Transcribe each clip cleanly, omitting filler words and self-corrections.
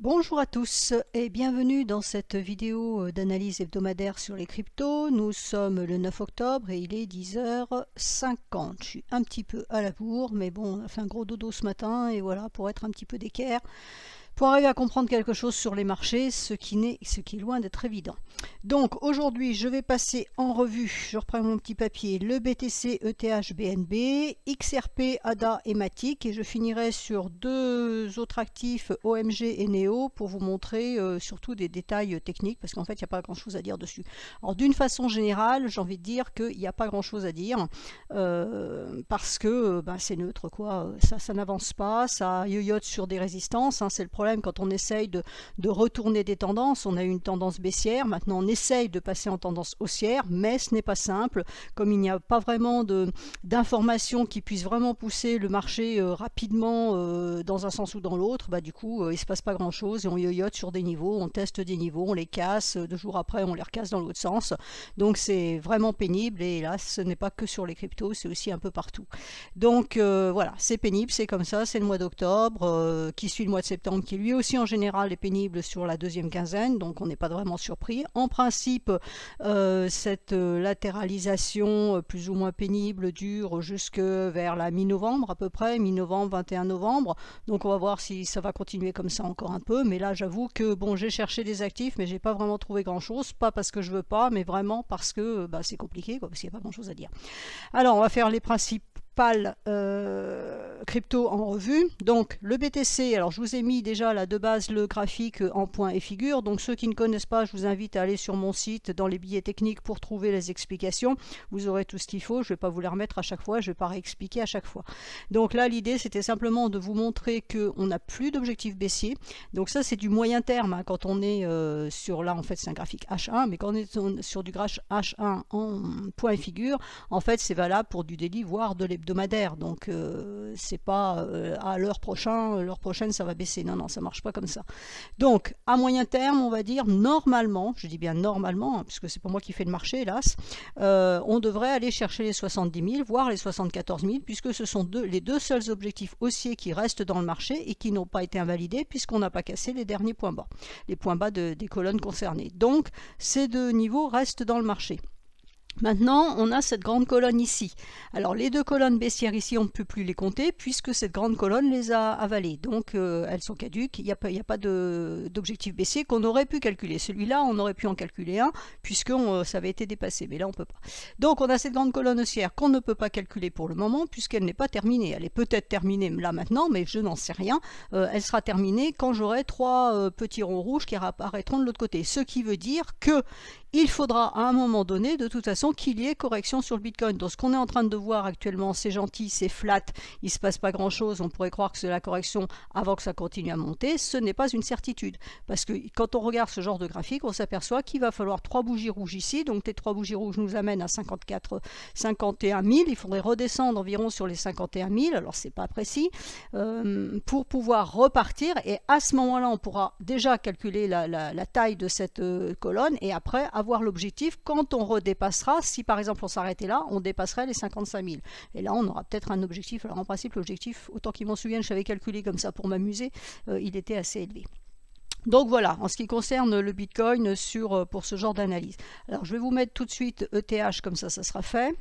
Bonjour à tous et bienvenue dans cette vidéo d'analyse hebdomadaire sur les cryptos. Nous sommes le 9 octobre et il est 10h50. Je suis un petit peu à la bourre, mais bon, on a fait un gros dodo ce matin et voilà, pour être un petit peu d'équerre, pour arriver à comprendre quelque chose sur les marchés, ce qui est loin d'être évident. Donc aujourd'hui, je vais passer en revue, je reprends mon petit papier, le BTC, ETH, BNB, XRP, ADA et Matic, et je finirai sur deux autres actifs, OMG et NEO, pour vous montrer surtout des détails techniques, parce qu'en fait, il n'y a pas grand-chose à dire dessus. Alors d'une façon générale, j'ai envie de dire qu'il n'y a pas grand-chose à dire, parce que c'est neutre, quoi. Ça n'avance pas, ça yoyote sur des résistances, hein, c'est le problème quand on essaye de retourner des tendances. On a eu une tendance baissière, maintenant on essaye de passer en tendance haussière, mais ce n'est pas simple, comme il n'y a pas vraiment d'informations qui puissent vraiment pousser le marché rapidement dans un sens ou dans l'autre. Du coup il ne se passe pas grand chose et on yoyote sur des niveaux, on teste des niveaux, on les casse, 2 jours après on les recasse dans l'autre sens, donc c'est vraiment pénible. Et là ce n'est pas que sur les cryptos, c'est aussi un peu partout. Donc voilà, c'est pénible, c'est comme ça, c'est le mois d'octobre qui suit le mois de septembre, qui lui aussi en général est pénible sur la deuxième quinzaine, donc on n'est pas vraiment surpris. En principe, cette latéralisation plus ou moins pénible dure jusque vers la mi-novembre à peu près, mi-novembre, 21 novembre, donc on va voir si ça va continuer comme ça encore un peu. Mais là j'avoue que bon, j'ai cherché des actifs mais j'ai pas vraiment trouvé grand chose, pas parce que je veux pas, mais vraiment parce que c'est compliqué, quoi, parce qu'il n'y a pas grand chose à dire. Alors on va faire les principes crypto en revue. Donc le BTC, alors je vous ai mis déjà là de base le graphique en points et figures, donc ceux qui ne connaissent pas, je vous invite à aller sur mon site dans les billets techniques pour trouver les explications. Vous aurez tout ce qu'il faut, je ne vais pas vous les remettre à chaque fois, je ne vais pas réexpliquer à chaque fois. Donc là l'idée c'était simplement de vous montrer qu'on n'a plus d'objectif baissier, donc ça c'est du moyen terme, hein, quand on est sur, là en fait c'est un graphique H1, mais quand on est sur du graphique H1 en points et figures, en fait c'est valable pour du daily voire de l'hebdomadaire. Donc c'est pas à l'heure prochaine ça va baisser, non, ça marche pas comme ça. Donc à moyen terme, on va dire normalement, je dis bien normalement, hein, puisque c'est pas moi qui fais le marché hélas, on devrait aller chercher les 70 000 voire les 74 000, puisque ce sont les deux seuls objectifs haussiers qui restent dans le marché et qui n'ont pas été invalidés, puisqu'on n'a pas cassé les derniers points bas, les points bas des colonnes concernées. Donc ces deux niveaux restent dans le marché. Maintenant, on a cette grande colonne ici. Alors, les deux colonnes baissières ici, on ne peut plus les compter puisque cette grande colonne les a avalées. Donc, elles sont caduques. Il n'y a pas d'objectif baissier qu'on aurait pu calculer. Celui-là, on aurait pu en calculer un puisque ça avait été dépassé. Mais là, on ne peut pas. Donc, on a cette grande colonne haussière qu'on ne peut pas calculer pour le moment puisqu'elle n'est pas terminée. Elle est peut-être terminée là maintenant, mais je n'en sais rien. Elle sera terminée quand j'aurai trois petits ronds rouges qui apparaîtront de l'autre côté. Ce qui veut dire que il faudra à un moment donné, de toute façon, qu'il y ait correction sur le Bitcoin. Donc ce qu'on est en train de voir actuellement, c'est gentil, c'est flat, il ne se passe pas grand-chose, on pourrait croire que c'est la correction avant que ça continue à monter. Ce n'est pas une certitude, parce que quand on regarde ce genre de graphique, on s'aperçoit qu'il va falloir 3 bougies rouges ici, donc les 3 bougies rouges nous amènent à 51 000, il faudrait redescendre environ sur les 51 000, alors c'est pas précis, pour pouvoir repartir, et à ce moment-là, on pourra déjà calculer la taille de cette colonne, et après avoir l'objectif quand on redépassera, si par exemple on s'arrêtait là, on dépasserait les 55 000. Et là on aura peut-être un objectif. Alors en principe l'objectif, autant qu'il m'en souvienne, j'avais calculé comme ça pour m'amuser, il était assez élevé. Donc voilà, en ce qui concerne le Bitcoin pour ce genre d'analyse. Alors je vais vous mettre tout de suite ETH, comme ça sera fait.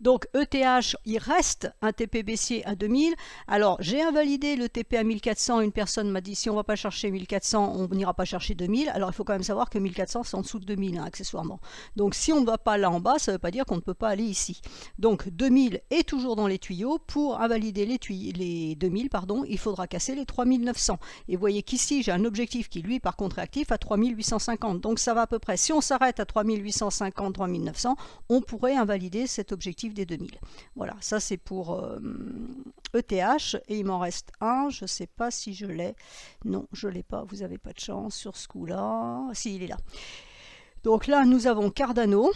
Donc ETH, il reste un TP baissier à 2000. Alors j'ai invalidé le TP à 1400. Une personne m'a dit si on ne va pas chercher 1400, on n'ira pas chercher 2000. Alors il faut quand même savoir que 1400 c'est en dessous de 2000, hein, accessoirement. Donc si on ne va pas là en bas, ça ne veut pas dire qu'on ne peut pas aller ici. Donc 2000 est toujours dans les tuyaux. Pour invalider les 2000, il faudra casser les 3900. Et vous voyez qu'ici j'ai un objectif qui lui par contre est actif à 3850. Donc ça va à peu près, si on s'arrête à 3850, 3900, on pourrait invalider cet objectif des 2000. Voilà, ça c'est pour ETH, et il m'en reste un, je ne sais pas si je l'ai. Non, je ne l'ai pas, vous n'avez pas de chance sur ce coup-là. Si, il est là. Donc là, nous avons Cardano.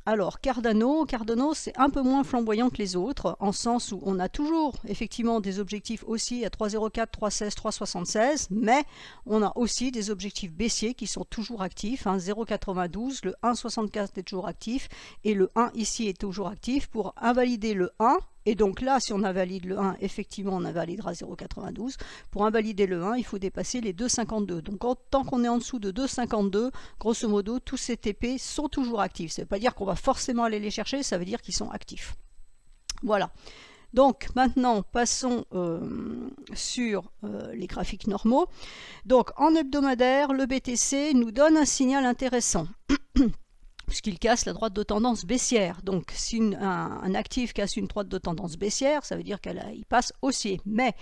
Alors Cardano, c'est un peu moins flamboyant que les autres, en sens où on a toujours effectivement des objectifs haussiers à 3,04, 3,16, 3,76, mais on a aussi des objectifs baissiers qui sont toujours actifs, 0,92, le 1,64 est toujours actif, et le 1 ici est toujours actif. Pour invalider le 1, Et donc là, si on invalide le 1, effectivement, on invalidera 0,92. Pour invalider le 1, il faut dépasser les 2,52. Donc tant qu'on est en dessous de 2,52, grosso modo, tous ces TP sont toujours actifs. Ça ne veut pas dire qu'on va forcément aller les chercher, ça veut dire qu'ils sont actifs. Voilà. Donc maintenant, passons sur les graphiques normaux. Donc en hebdomadaire, le BTC nous donne un signal intéressant. Puisqu'il casse la droite de tendance baissière. Donc si un actif casse une droite de tendance baissière, ça veut dire qu'il passe haussier. Mais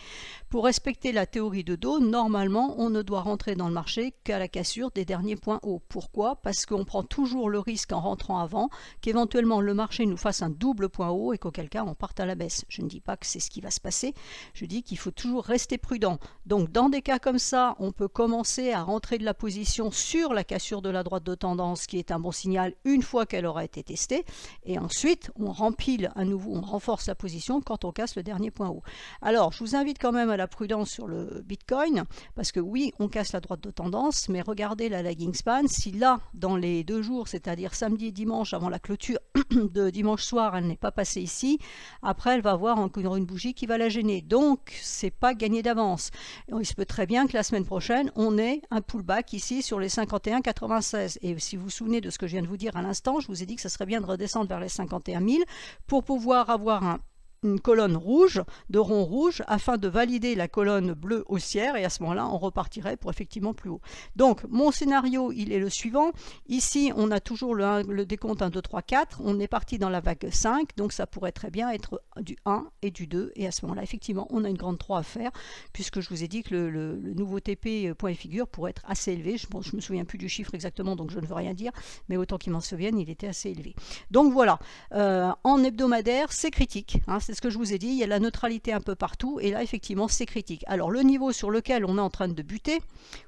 pour respecter la théorie de dos, normalement, on ne doit rentrer dans le marché qu'à la cassure des derniers points hauts. Pourquoi? Parce qu'on prend toujours le risque en rentrant avant, qu'éventuellement le marché nous fasse un double point haut et qu'auquel cas on parte à la baisse. Je ne dis pas que c'est ce qui va se passer, je dis qu'il faut toujours rester prudent. Donc dans des cas comme ça, on peut commencer à rentrer de la position sur la cassure de la droite de tendance, qui est un bon signal une fois qu'elle aura été testée, et ensuite on rempile à nouveau, on renforce la position quand on casse le dernier point haut. Alors je vous invite quand même à la prudence sur le Bitcoin, parce que oui, on casse la droite de tendance, mais regardez la lagging span, si là, dans les 2 jours, c'est-à-dire samedi et dimanche, avant la clôture de dimanche soir, elle n'est pas passée ici, après elle va avoir encore une bougie qui va la gêner, donc c'est pas gagné d'avance. Il se peut très bien que la semaine prochaine, on ait un pullback ici sur les 51,96, et si vous vous souvenez de ce que je viens de vous dire à l'instant, je vous ai dit que ça serait bien de redescendre vers les 51 000 pour pouvoir avoir une colonne rouge, de rond rouge, afin de valider la colonne bleue haussière, et à ce moment-là, on repartirait pour effectivement plus haut. Donc, mon scénario, il est le suivant. Ici, on a toujours le décompte 1, 2, 3, 4. On est parti dans la vague 5, donc ça pourrait très bien être du 1 et du 2, et à ce moment-là, effectivement, on a une grande 3 à faire, puisque je vous ai dit que le nouveau TP point et figure pourrait être assez élevé. Je ne me souviens plus du chiffre exactement, donc je ne veux rien dire, mais autant qu'il m'en souvienne, il était assez élevé. Donc voilà, en hebdomadaire, c'est critique, hein, c'est ce que je vous ai dit, il y a la neutralité un peu partout, et là effectivement c'est critique. Alors le niveau sur lequel on est en train de buter,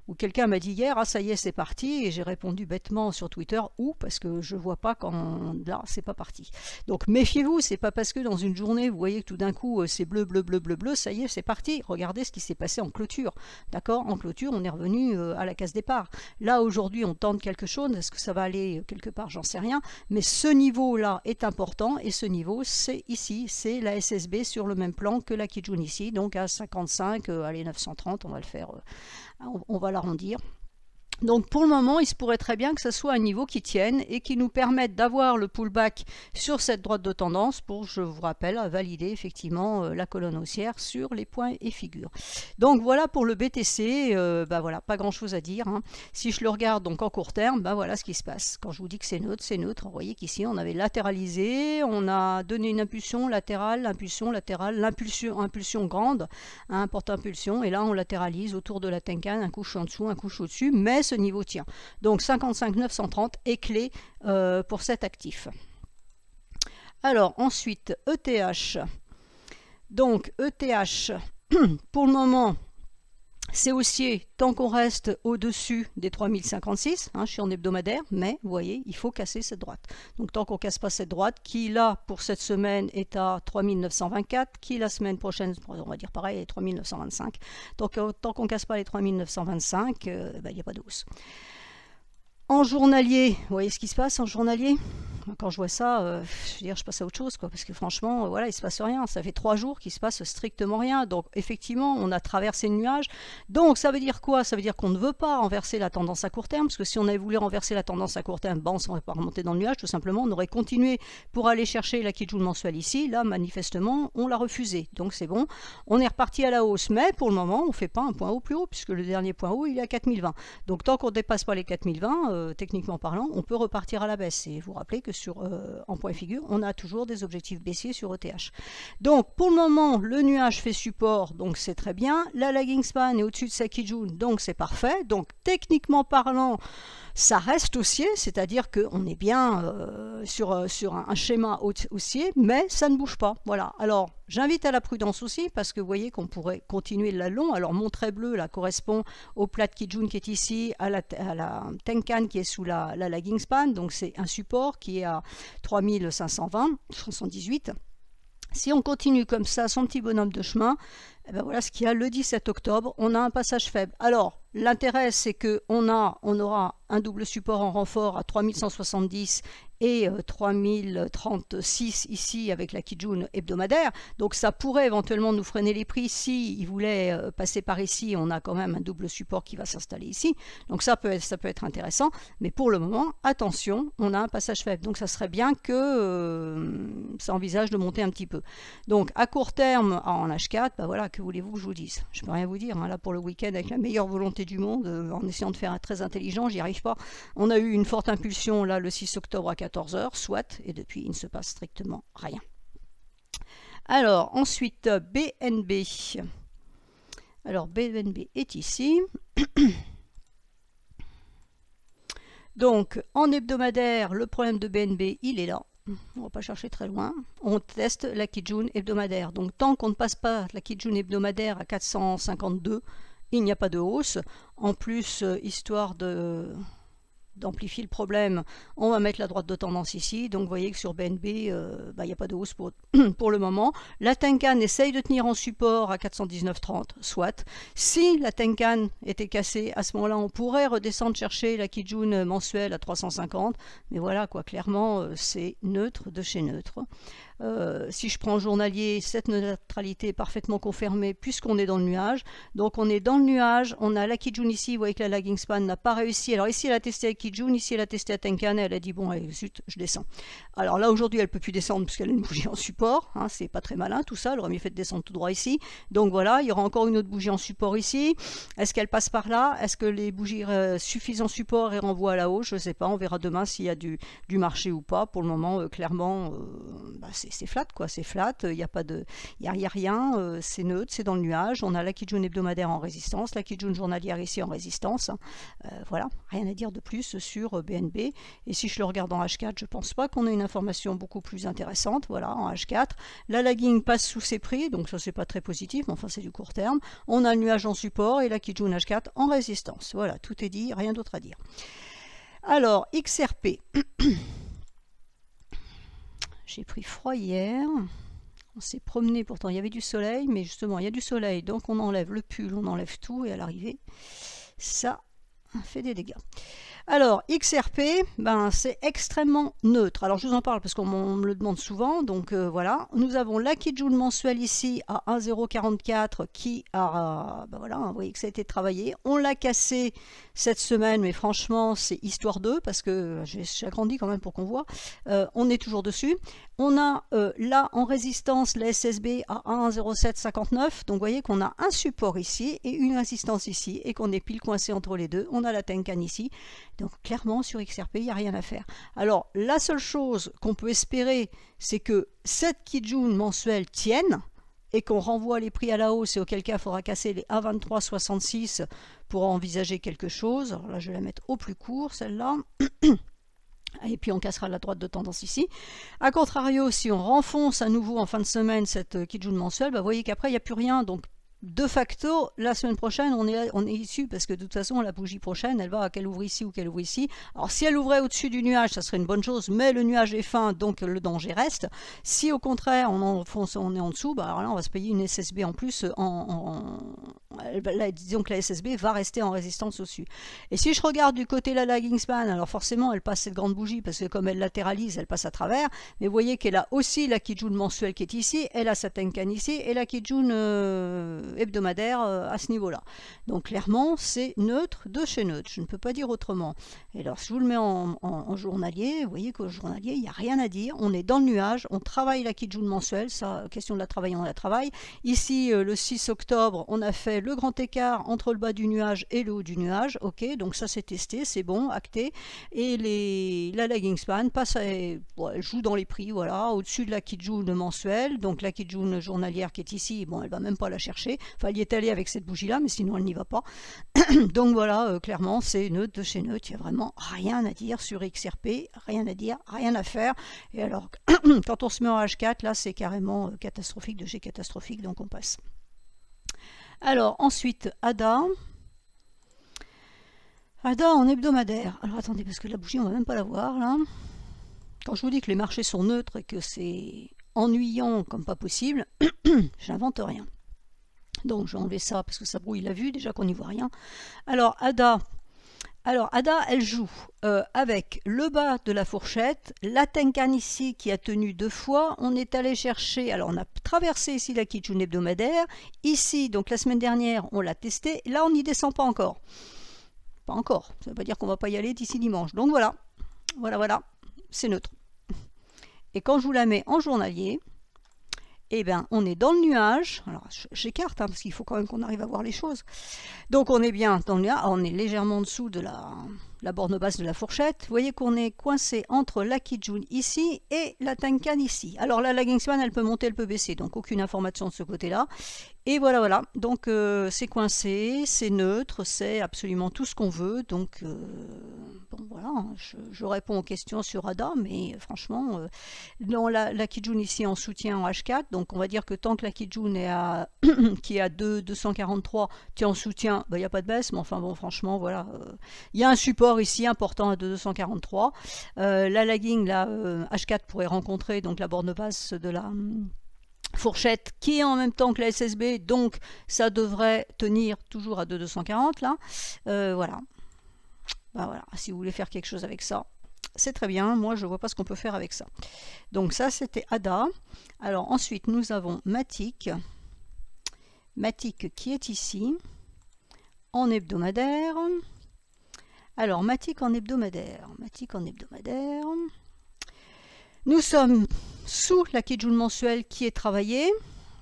où quelqu'un m'a dit hier, ah ça y est c'est parti, et j'ai répondu bêtement sur Twitter, où, parce que je vois pas quand là c'est pas parti. Donc méfiez-vous, c'est pas parce que dans une journée vous voyez que tout d'un coup c'est bleu, bleu, bleu, bleu, bleu, ça y est c'est parti. Regardez ce qui s'est passé en clôture, d'accord? En clôture on est revenu à la case départ. Là aujourd'hui on tente quelque chose, est-ce que ça va aller quelque part, j'en sais rien, mais ce niveau là est important, et ce niveau c'est ici, c'est la SSB sur le même plan que la Kijun ici, donc à 55, allez 930, on va le faire, on va l'arrondir. Donc pour le moment, il se pourrait très bien que ce soit un niveau qui tienne et qui nous permette d'avoir le pullback sur cette droite de tendance pour, je vous rappelle, valider effectivement la colonne haussière sur les points et figures. Donc voilà pour le BTC, voilà, pas grand chose à dire, hein. Si je le regarde donc en court terme, voilà ce qui se passe. Quand je vous dis que c'est neutre, c'est neutre. Vous voyez qu'ici on avait latéralisé, on a donné une impulsion latérale, impulsion grande, hein, porte impulsion, et là on latéralise autour de la Tenkan, un couche en dessous, un couche au-dessus, mais ce niveau tient. Donc 55 930 est clé pour cet actif. Alors ensuite ETH. Donc ETH, pour le moment, c'est haussier tant qu'on reste au-dessus des 3056, hein, je suis en hebdomadaire, mais vous voyez, il faut casser cette droite. Donc tant qu'on ne casse pas cette droite, qui là pour cette semaine est à 3924, qui la semaine prochaine, on va dire pareil, est 3925. Donc tant qu'on ne casse pas les 3925, il n'y a pas de hausse. En journalier, vous voyez ce qui se passe en journalier? Quand je vois ça, je passe à autre chose, quoi, parce que franchement, voilà, il ne se passe rien. Ça fait 3 jours qu'il ne se passe strictement rien. Donc, effectivement, on a traversé le nuage. Donc, ça veut dire quoi? Ça veut dire qu'on ne veut pas renverser la tendance à court terme, parce que si on avait voulu renverser la tendance à court terme, on ne serait pas remonté dans le nuage, tout simplement. On aurait continué pour aller chercher la Kijun mensuelle ici. Là, manifestement, on l'a refusé. Donc, c'est bon. On est reparti à la hausse, mais pour le moment, on ne fait pas un point haut plus haut, puisque le dernier point haut, il est à 4020. Donc, tant qu'on ne dépasse pas les 4020, techniquement parlant, on peut repartir à la baisse. Et vous rappelez que en point figure, on a toujours des objectifs baissiers sur ETH. Donc pour le moment, le nuage fait support, donc c'est très bien. La lagging span est au-dessus de sa Kijun, donc c'est parfait. Donc techniquement parlant, ça reste haussier, c'est-à-dire qu'on est bien sur un schéma haussier, mais ça ne bouge pas. Voilà. Alors j'invite à la prudence aussi, parce que vous voyez qu'on pourrait continuer le long. Alors mon trait bleu là correspond au plat de Kijun qui est ici, à la Tenkan qui est sous la lagging span, donc c'est un support qui est à 3520, 78. Si on continue comme ça, son petit bonhomme de chemin, voilà ce qu'il y a le 17 octobre, on a un passage faible. Alors, l'intérêt, c'est qu'on aura un double support en renfort à 3170 et 3036 ici avec la Kijun hebdomadaire. Donc ça pourrait éventuellement nous freiner les prix si il voulait passer par ici. On a quand même un double support qui va s'installer ici. Donc ça peut être intéressant. Mais pour le moment, attention, on a un passage faible. Donc ça serait bien que ça envisage de monter un petit peu. Donc à court terme, en H4, bah voilà, que voulez-vous que je vous dise? Je ne peux rien vous dire. Hein. Là pour le week-end, avec la meilleure volonté du monde, en essayant de faire très intelligent, j'y arrive pas. On a eu une forte impulsion là le 6 octobre à 14h, soit, et depuis il ne se passe strictement rien. Alors ensuite BNB. Alors BNB est ici. Donc en hebdomadaire, le problème de BNB, il est là. On ne va pas chercher très loin. On teste la Kijun hebdomadaire. Donc tant qu'on ne passe pas la Kijun hebdomadaire à 452, il n'y a pas de hausse. En plus, histoire d'amplifier le problème, on va mettre la droite de tendance ici. Donc vous voyez que sur BNB, il n'y a pas de hausse pour le moment. La Tenkan essaye de tenir en support à 419,30, soit. Si la Tenkan était cassée, à ce moment-là, on pourrait redescendre chercher la Kijun mensuelle à 350. Mais voilà, quoi, clairement, c'est neutre de chez neutre. Si je prends journalier, cette neutralité est parfaitement confirmée puisqu'on est dans le nuage. Donc on est dans le nuage, on a la Kijun ici, vous voyez que la lagging span n'a pas réussi. Alors ici elle a testé avec Kijun, ici elle a testé à Tenkan et elle a dit bon allez, zut, je descends. Alors là aujourd'hui elle ne peut plus descendre puisqu'elle a une bougie en support, hein, c'est pas très malin tout ça, elle aurait mieux fait de descendre tout droit ici. Donc voilà, il y aura encore une autre bougie en support ici. Est-ce qu'elle passe par là? Est-ce que les bougies suffisent en support et renvoient à la hausse? Je ne sais pas, on verra demain s'il y a du marché ou pas. Pour le moment, clairement, c'est flat, quoi, c'est flat, il n'y a pas de, il y a rien, c'est neutre, c'est dans le nuage. On a la Kijun hebdomadaire en résistance, la Kijun journalière ici en résistance. Voilà, rien à dire de plus sur BNB. Et si je le regarde en H4, je pense pas qu'on ait une information beaucoup plus intéressante. Voilà, en H4, la lagging passe sous ses prix, donc ça c'est pas très positif, mais enfin c'est du court terme. On a le nuage en support et la Kijun H4 en résistance. Voilà, tout est dit, rien d'autre à dire. Alors, XRP. J'ai pris froid hier, on s'est promené, pourtant il y avait du soleil, mais justement il y a du soleil, donc on enlève le pull, on enlève tout, et à l'arrivée, ça fait des dégâts. Alors, XRP, c'est extrêmement neutre. Alors, je vous en parle parce qu'on me le demande souvent. Donc, voilà. Nous avons la Kijun mensuelle ici à 1,044 qui a... voilà, vous voyez que ça a été travaillé. On l'a cassé cette semaine, mais franchement, c'est histoire d'eux parce que j'ai agrandi quand même pour qu'on voit. On est toujours dessus. On a là en résistance la SSB à 1,0759. Donc, vous voyez qu'on a un support ici et une résistance ici et qu'on est pile coincé entre les deux. On a la Tenkan ici. Donc clairement sur XRP, il n'y a rien à faire. Alors la seule chose qu'on peut espérer, c'est que cette Kijun mensuelle tienne et qu'on renvoie les prix à la hausse et auquel cas il faudra casser les 1,2366 pour envisager quelque chose. Alors là je vais la mettre au plus court celle-là. Et puis on cassera la droite de tendance ici. A contrario, si on renfonce à nouveau en fin de semaine cette Kijun mensuelle, vous voyez qu'après il n'y a plus rien. Donc de facto, la semaine prochaine, on est issu parce que de toute façon, la bougie prochaine, elle va qu'elle ouvre ici ou qu'elle ouvre ici. Alors, si elle ouvrait au-dessus du nuage, ça serait une bonne chose, mais le nuage est fin, donc le danger reste. Si au contraire, on est en dessous, alors là, on va se payer une SSB en plus. Disons que la SSB va rester en résistance au-dessus. Et si je regarde du côté de la lagging span, alors forcément, elle passe cette grande bougie parce que comme elle latéralise, elle passe à travers. Mais vous voyez qu'elle a aussi la Kijun mensuelle qui est ici, elle a sa Tenkan ici et la Kijun hebdomadaire à ce niveau-là. Donc clairement, c'est neutre de chez neutre. Je ne peux pas dire autrement. Et alors, si je vous le mets en journalier, vous voyez qu'au journalier, il n'y a rien à dire. On est dans le nuage, on travaille la Kijun mensuelle. Ça, question de la travailler, on la travaille. Ici, le 6 octobre, on a fait le grand écart entre le bas du nuage et le haut du nuage. Ok, donc ça c'est testé, c'est bon, acté. Et la lagging span passe elle joue dans les prix, voilà, au-dessus de la Kijun mensuelle. Donc la Kijun journalière qui est ici, bon, elle va même pas la chercher. Enfin, elle y est allée avec cette bougie-là, mais sinon elle n'y va pas. Donc voilà, clairement, c'est neutre de chez neutre. Il n'y a vraiment rien à dire sur XRP, rien à dire, rien à faire. Et alors, quand on se met en H4, là, c'est carrément catastrophique de chez catastrophique, donc on passe. Alors, ensuite, ADA. ADA en hebdomadaire. Alors, attendez, parce que la bougie, on ne va même pas la voir, là. Quand je vous dis que les marchés sont neutres et que c'est ennuyant comme pas possible, j'invente rien. Donc je vais enlever ça parce que ça brouille la vue, déjà qu'on n'y voit rien. Alors ADA, Alors, Ada, elle joue avec le bas de la fourchette, la Tenkan ici qui a tenu 2 fois. On est allé chercher, alors on a traversé ici la Kijun hebdomadaire. Ici, donc la semaine dernière, on l'a testé. Là, on n'y descend pas encore. Pas encore. Ça ne veut pas dire qu'on ne va pas y aller d'ici dimanche. Donc voilà, voilà, c'est neutre. Et quand je vous la mets en journalier, eh bien, on est dans le nuage. Alors, j'écarte, parce qu'il faut quand même qu'on arrive à voir les choses. Donc, on est bien dans le nuage. On est légèrement en dessous de la borne basse de la fourchette. Vous voyez qu'on est coincé entre la Kijun ici et la Tenkan ici. Alors là, la Kingspan, elle peut monter, elle peut baisser. Donc, aucune information de ce côté-là. Et voilà. Donc, c'est coincé, c'est neutre, c'est absolument tout ce qu'on veut. Donc, bon, voilà, je réponds aux questions sur Ada, mais franchement, non, la Kijun ici en soutien en H4. Donc, on va dire que tant que la Kijun est qui est à 243, tient en soutien, il n'y a pas de baisse. Mais enfin, bon, franchement, voilà. Il y a un support ici important à 243. La lagging, la H4 pourrait rencontrer donc la borne basse de la fourchette qui est en même temps que la SSB, donc ça devrait tenir toujours à 240 là. Voilà. Ben voilà, si vous voulez faire quelque chose avec ça, c'est très bien. Moi, je ne vois pas ce qu'on peut faire avec ça. Donc ça, c'était Ada. Alors ensuite, nous avons Matic. Matic qui est ici, en hebdomadaire. Alors, Matic en hebdomadaire. Nous sommes sous la Kijun mensuelle qui est travaillée.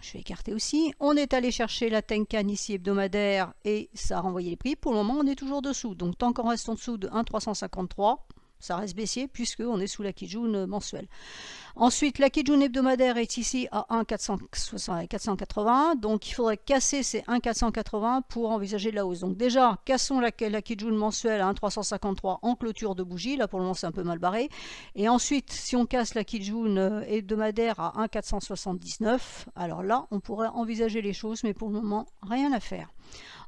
Je vais écarter aussi. On est allé chercher la Tenkan ici hebdomadaire et ça a renvoyé les prix. Pour le moment, on est toujours dessous. Donc, tant qu'on reste en dessous de 1,353, ça reste baissier puisqu'on est sous la Kijun mensuelle. Ensuite, la Kijun hebdomadaire est ici à 1,480. Donc, il faudrait casser ces 1,480 pour envisager de la hausse. Donc, déjà, cassons la Kijun mensuelle à 1,353 en clôture de bougie. Là, pour le moment, c'est un peu mal barré. Et ensuite, si on casse la Kijun hebdomadaire à 1,479, alors là, on pourrait envisager les choses, mais pour le moment, rien à faire.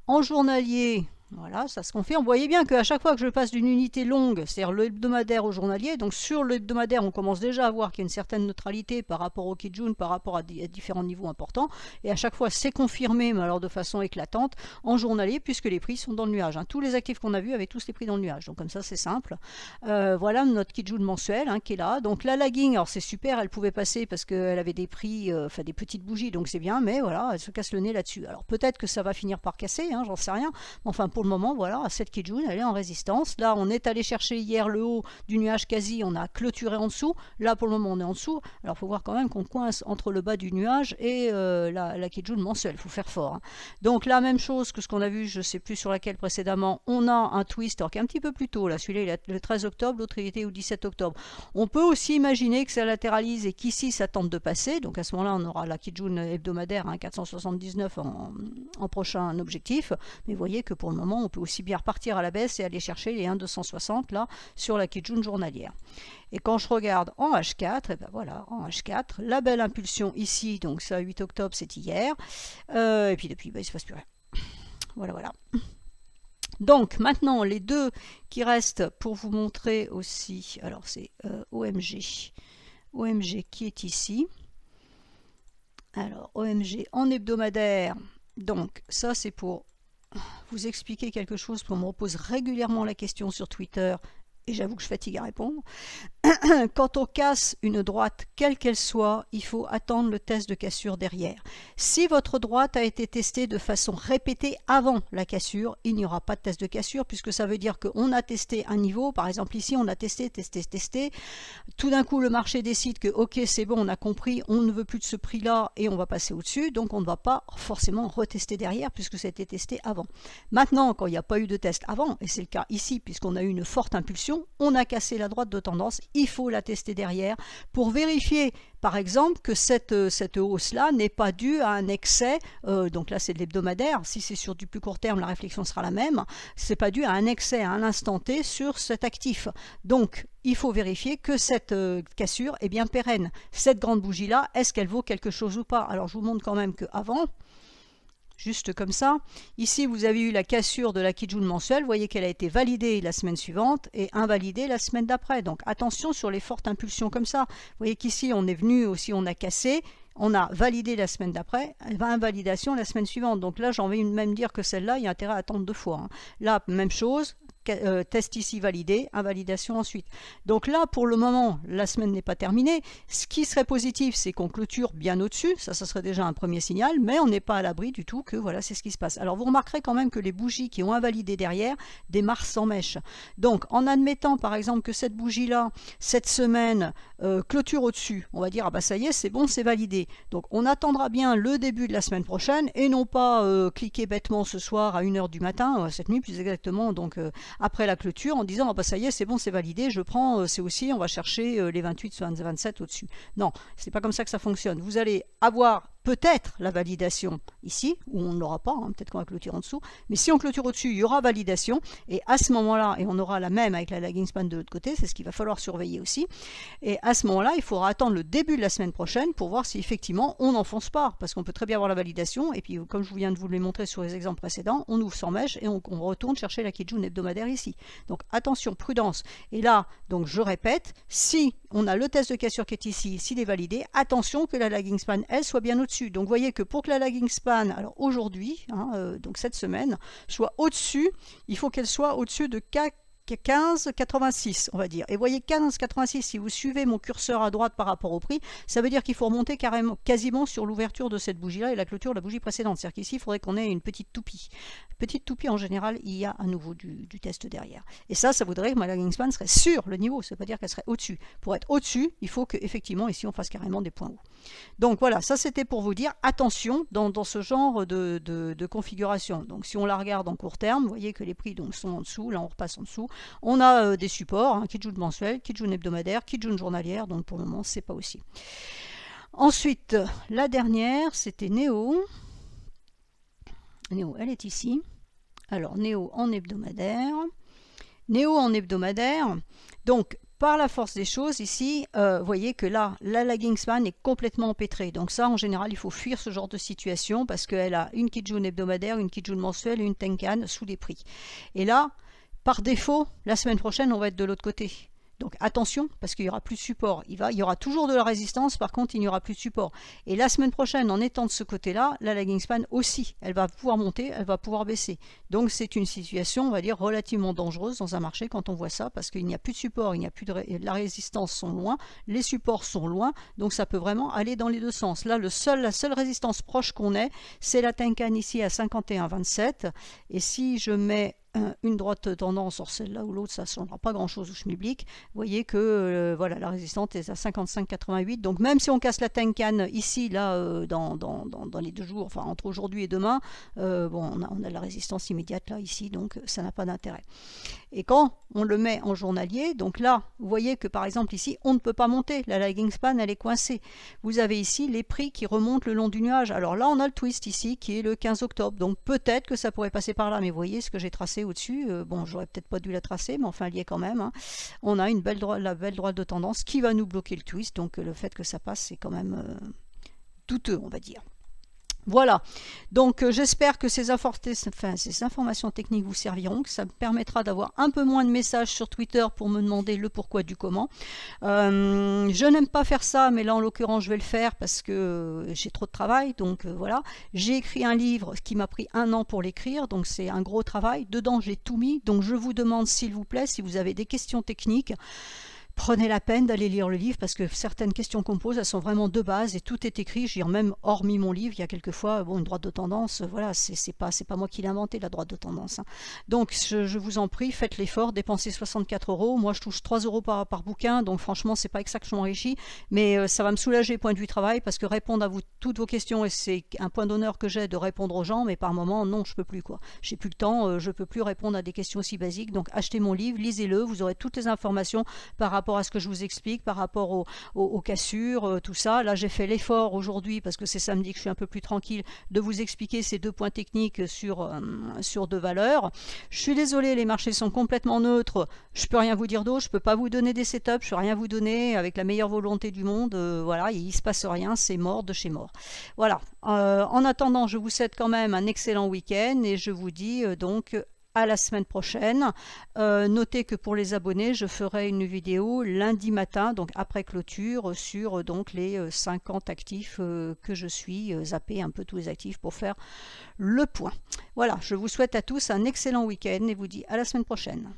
En journalier, voilà, ça se confirme. Vous voyez bien qu'à chaque fois que je passe d'une unité longue, c'est-à-dire le hebdomadaire au journalier, donc sur le hebdomadaire, on commence déjà à voir qu'il y a une certaine neutralité par rapport au Kijun, par rapport à différents niveaux importants. Et à chaque fois, c'est confirmé, mais alors de façon éclatante, en journalier, puisque les prix sont dans le nuage. Tous les actifs qu'on a vus avaient tous les prix dans le nuage. Donc comme ça, c'est simple. Voilà notre Kijun mensuel qui est là. Donc la lagging, alors c'est super, elle pouvait passer parce qu'elle avait des prix, des petites bougies, donc c'est bien, mais voilà, elle se casse le nez là-dessus. Alors peut-être que ça va finir par casser, j'en sais rien. Enfin, pour le moment, voilà, cette Kijun, elle est en résistance. Là, on est allé chercher hier le haut du nuage quasi, on a clôturé en dessous. Là, pour le moment, on est en dessous. Alors, il faut voir quand même qu'on coince entre le bas du nuage et la Kijun mensuelle. Il faut faire fort. Donc, la même chose que ce qu'on a vu, je ne sais plus sur laquelle précédemment, on a un twist, alors qui est un petit peu plus tôt. Là, celui-là, il est le 13 octobre, l'autre, il était au 17 octobre. On peut aussi imaginer que ça latéralise et qu'ici, ça tente de passer. Donc, à ce moment-là, on aura la Kijun hebdomadaire, 479 en prochain objectif. Mais vous voyez que pour le moment, on peut aussi bien repartir à la baisse et aller chercher les 1,260 là sur la Kijun journalière. Et quand je regarde en H4, et ben voilà, en H4, la belle impulsion ici, donc ça 8 octobre, c'est hier. Et puis depuis, il ne se passe plus rien. Voilà. Donc maintenant, les deux qui restent pour vous montrer aussi, alors c'est OMG qui est ici. Alors OMG en hebdomadaire, donc ça c'est pour vous expliquer quelque chose, qu'on me repose régulièrement la question sur Twitter, et j'avoue que je fatigue à répondre. Quand on casse une droite, quelle qu'elle soit, il faut attendre le test de cassure derrière. Si votre droite a été testée de façon répétée avant la cassure, il n'y aura pas de test de cassure, puisque ça veut dire qu'on a testé un niveau. Par exemple ici, on a testé. Tout d'un coup, le marché décide que ok, c'est bon, on a compris, on ne veut plus de ce prix-là et on va passer au-dessus. Donc on ne va pas forcément retester derrière, puisque ça a été testé avant. Maintenant, quand il n'y a pas eu de test avant, et c'est le cas ici, puisqu'on a eu une forte impulsion, on a cassé la droite de tendance, il faut la tester derrière pour vérifier par exemple que cette hausse-là n'est pas due à un excès, donc là c'est de l'hebdomadaire, si c'est sur du plus court terme la réflexion sera la même, c'est pas dû à un excès à un instant T sur cet actif. Donc il faut vérifier que cette cassure est bien pérenne. Cette grande bougie-là, est-ce qu'elle vaut quelque chose ou pas? Alors je vous montre quand même qu'avant, juste comme ça. Ici, vous avez eu la cassure de la Kijun mensuelle. Vous voyez qu'elle a été validée la semaine suivante et invalidée la semaine d'après. Donc, attention sur les fortes impulsions comme ça. Vous voyez qu'ici, on est venu aussi, on a cassé. On a validé la semaine d'après, invalidation la semaine suivante. Donc là, j'ai envie de même dire que celle-là, il y a intérêt à attendre 2 fois. Là, même chose. test ici validé, invalidation ensuite. Donc là, pour le moment, la semaine n'est pas terminée. Ce qui serait positif, c'est qu'on clôture bien au-dessus. Ça serait déjà un premier signal, mais on n'est pas à l'abri du tout que voilà, c'est ce qui se passe. Alors vous remarquerez quand même que les bougies qui ont invalidé derrière démarrent sans mèche. Donc en admettant par exemple que cette bougie-là, cette semaine, clôture au-dessus, on va dire ah bah ça y est, c'est bon, c'est validé. Donc on attendra bien le début de la semaine prochaine et non pas cliquer bêtement ce soir à 1h du matin, cette nuit plus exactement, donc après la clôture en disant ah bah ça y est, c'est bon, c'est validé, je prends, c'est aussi, on va chercher les 28, 27 au-dessus. Non, c'est pas comme ça que ça fonctionne. Vous allez avoir peut-être la validation ici, où on ne l'aura pas, hein, peut-être qu'on va clôturer en dessous, mais si on clôture au-dessus, il y aura validation, et à ce moment-là, et on aura la même avec la lagging span de l'autre côté, c'est ce qu'il va falloir surveiller aussi, et à ce moment-là, il faudra attendre le début de la semaine prochaine pour voir si effectivement on n'enfonce pas, parce qu'on peut très bien avoir la validation, et puis comme je viens de vous le montrer sur les exemples précédents, on ouvre sans mèche et on retourne chercher la Kijun hebdomadaire ici. Donc attention, prudence, et là, donc je répète, si on a le test de cassure qui est ici, s'il est validé, attention que la lagging span, elle, soit bien au-dessus. Donc vous voyez que pour que la lagging span, alors aujourd'hui, donc cette semaine, soit au-dessus, il faut qu'elle soit au-dessus de 15,86 on va dire. Et vous voyez 15,86, si vous suivez mon curseur à droite par rapport au prix, ça veut dire qu'il faut remonter quasiment sur l'ouverture de cette bougie-là et la clôture de la bougie précédente. C'est-à-dire qu'ici, il faudrait qu'on ait une petite toupie. Petite toupie, en général, il y a à nouveau du test derrière. Et ça voudrait que ma lagging span serait sur le niveau, ça ne veut pas dire qu'elle serait au-dessus. Pour être au-dessus, il faut qu'effectivement, ici, on fasse carrément des points hauts. Donc voilà, ça c'était pour vous dire, attention dans ce genre de configuration. Donc si on la regarde en court terme, vous voyez que les prix donc, sont en dessous, là on repasse en dessous. On a des supports, hein, Kijun mensuel, Kijun hebdomadaire, Kijun journalière, donc pour le moment c'est pas aussi. Ensuite, la dernière, c'était Néo. Néo, elle est ici. Alors Néo en hebdomadaire. Néo en hebdomadaire, donc par la force des choses, ici, vous voyez que là, la lagging span est complètement empêtrée. Donc ça, en général, il faut fuir ce genre de situation parce qu'elle a une Kijun hebdomadaire, une Kijun mensuelle et une Tenkan sous les prix. Et là, par défaut, la semaine prochaine, on va être de l'autre côté. Donc attention, parce qu'il n'y aura plus de support. Il y aura toujours de la résistance, par contre, il n'y aura plus de support. Et la semaine prochaine, en étant de ce côté-là, la lagging span aussi, elle va pouvoir monter, elle va pouvoir baisser. Donc c'est une situation, on va dire, relativement dangereuse dans un marché quand on voit ça, parce qu'il n'y a plus de support, il n'y a plus de la résistance sont loin, les supports sont loin, donc ça peut vraiment aller dans les deux sens. Là, la seule résistance proche qu'on ait, c'est la Tenkan ici à 51,27. Et si je mets une droite tendance sur celle-là ou l'autre, ça ne changera pas grand-chose au schmilblick. Vous voyez que voilà, la résistance est à 55,88. Donc même si on casse la Tenkan ici, là, dans les 2 jours, enfin entre aujourd'hui et demain, bon, on a la résistance immédiate là, ici, donc ça n'a pas d'intérêt. Et quand on le met en journalier, donc là, vous voyez que par exemple ici, on ne peut pas monter. La lagging span, elle est coincée. Vous avez ici les prix qui remontent le long du nuage. Alors là, on a le twist ici qui est le 15 octobre. Donc peut-être que ça pourrait passer par là. Mais vous voyez ce que j'ai tracé au-dessus. Bon, j'aurais peut-être pas dû la tracer, mais enfin, elle y est quand même. Hein. On a la belle droite de tendance qui va nous bloquer le twist. Donc le fait que ça passe, c'est quand même douteux, on va dire. Voilà, donc j'espère que ces informations techniques vous serviront, que ça me permettra d'avoir un peu moins de messages sur Twitter pour me demander le pourquoi du comment. Je n'aime pas faire ça, mais là en l'occurrence je vais le faire parce que j'ai trop de travail, donc voilà. J'ai écrit un livre qui m'a pris 1 an pour l'écrire, donc c'est un gros travail. Dedans j'ai tout mis, donc je vous demande s'il vous plaît, si vous avez des questions techniques, prenez la peine d'aller lire le livre parce que certaines questions qu'on pose, elles sont vraiment de base et tout est écrit. Je veux dire, même hormis mon livre, il y a quelquefois une droite de tendance. Voilà, c'est pas moi qui l'ai inventé, la droite de tendance. Hein. Donc, je vous en prie, faites l'effort, dépensez 64 €. Moi, je touche 3 € par bouquin, donc franchement, c'est pas exactement enrichi, mais ça va me soulager point de vue travail parce que répondre à toutes vos questions, et c'est un point d'honneur que j'ai de répondre aux gens, mais par moment, non, je peux plus quoi. J'ai plus le temps, je peux plus répondre à des questions aussi basiques. Donc, achetez mon livre, lisez-le, vous aurez toutes les informations par rapport à ce que je vous explique, par rapport aux cassures, tout ça. Là, j'ai fait l'effort aujourd'hui, parce que c'est samedi que je suis un peu plus tranquille, de vous expliquer ces 2 points techniques sur 2 valeurs. Je suis désolée, les marchés sont complètement neutres. Je peux rien vous dire d'autre, je peux pas vous donner des setups, je peux rien vous donner avec la meilleure volonté du monde. Voilà, il se passe rien, c'est mort de chez mort. Voilà. En attendant, je vous souhaite quand même un excellent week-end et je vous dis donc à la semaine prochaine. Notez que pour les abonnés, je ferai une vidéo lundi matin, donc après clôture, sur donc les 50 actifs que je suis, zapper un peu tous les actifs pour faire le point. Voilà, je vous souhaite à tous un excellent week-end et vous dis à la semaine prochaine.